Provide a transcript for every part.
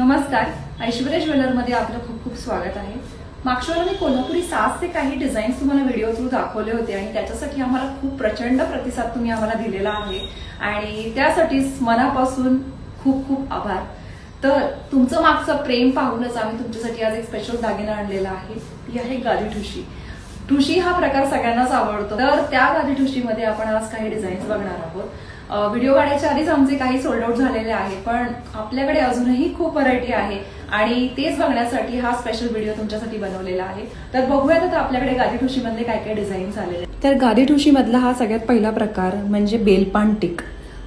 नमस्कार, ऐश्वर्या ज्वेलरमध्ये आपलं खूप खूप स्वागत आहे. मागच्या वेळेला मी कोल्हापुरी साजचे काही डिझाईन्स तुम्हाला व्हिडिओ थ्रू दाखवले होते आणि त्याच्यासाठी आम्हाला खूप प्रचंड प्रतिसाद तुम्ही आम्हाला दिलेला आहे आणि त्यासाठीच मनापासून खूप खूप आभार. तर तुमचं मागचं प्रेम पाहूनच आम्ही तुमच्यासाठी आज एक स्पेशल दागिना आणलेला आहे. ती आहे गादी ठुशी. ठुशी हा प्रकार सगळ्यांनाच आवडतो, तर त्या गादी ठुशीमध्ये आपण आज काही डिझाईन्स बघणार आहोत. व्हिडिओ काढायच्या आधीच आमचे काही सोल्ड आउट झालेले आहे, पण आपल्याकडे अजूनही खूप व्हरायटी आहे आणि तेच बघण्यासाठी हा स्पेशल व्हिडिओ तुमच्यासाठी बनवलेला आहे. तर बघूयात आता आपल्याकडे गादी ठुशी मधले काय काय डिझाईन्स आलेले. तर गादी ठुशी मधला हा सगळ्यात पहिला प्रकार म्हणजे बेलपान टिक.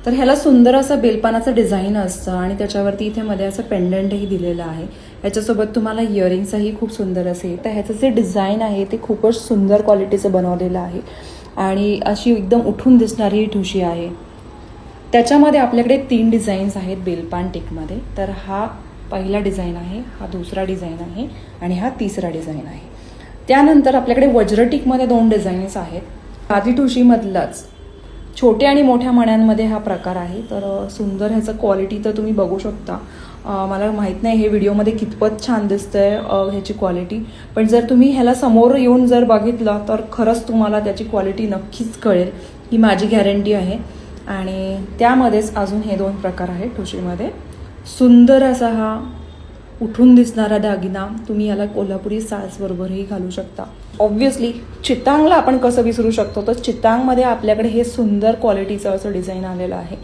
तर ह्याला सुंदर असं बेलपानाचं डिझाईन असतं आणि त्याच्यावरती इथे मध्ये असं पेंडंटही दिलेलं आहे. याच्यासोबत तुम्हाला इयरिंग्सही खूप सुंदर असेल. तर ह्याचं जे डिझाईन आहे ते खूपच सुंदर क्वालिटीचं बनवलेलं आहे आणि अशी एकदम उठून दिसणारी ही ठुशी आहे. त्याच्यामध्ये आपल्याकडे 3 डिझाईन्स आहेत बेलपान टिकमध्ये. तर हा पहिला डिझाईन आहे, हा दुसरा डिझाईन आहे आणि हा तिसरा डिझाईन आहे. त्यानंतर आपल्याकडे वज्रटिकमध्ये 2 डिझाईन्स आहेत. गादी ठुशीमधलाच छोट्या आणि मोठ्या मण्यांमध्ये हा प्रकार आहे. तर सुंदर ह्याचं क्वालिटी तर तुम्ही बघू शकता. मला माहीत नाही हे व्हिडिओमध्ये कितपत छान दिसतंय ह्याची क्वालिटी, पण जर तुम्ही ह्याला समोर येऊन जर बघितलं तर खरंच तुम्हाला त्याची क्वालिटी नक्कीच कळेल, ही माझी गॅरंटी आहे. आणि त्यामध्येच अजून हे 2 प्रकार आहेत ठुशीमध्ये. सुंदर असा हा उठून दिसणारा दागिना तुम्ही याला कोल्हापुरी साजबरोबरही घालू शकता. ऑब्व्हियसली चितांगला आपण कसं विसरू शकतो, तर चितांगमध्ये आपल्याकडे हे सुंदर क्वालिटीचं असं डिझाईन आलेलं आहे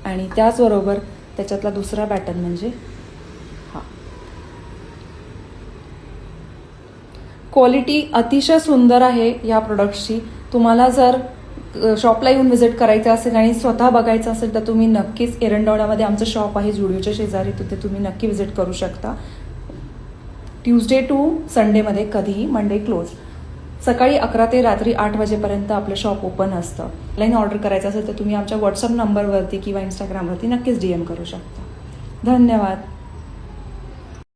आणि त्याचबरोबर त्याच्यातला दुसरा पॅटर्न म्हणजे हा. क्वालिटी अतिशय सुंदर आहे या प्रोडक्ट्सची. तुम्हाला जर शॉपला येऊन व्हिजिट करायचं असेल आणि स्वतः बघायचं असेल तर तुम्ही नक्कीच एरंडवण्यामध्ये आमचं शॉप आहे जुडिओच्या शेजारी, तिथे तुम्ही नक्की व्हिजिट करू शकता. ट्यूजडे टू संडेमध्ये कधीही, मंडे क्लोज. सकाळी 11 ते रात्री 8 वाजेपर्यंत आपलं शॉप ओपन असतं. ऑनलाईन ऑर्डर करायचं असेल तर तुम्ही आमच्या व्हॉट्सअप नंबरवरती किंवा इंस्टाग्रामवरती नक्कीच DM करू शकता. धन्यवाद.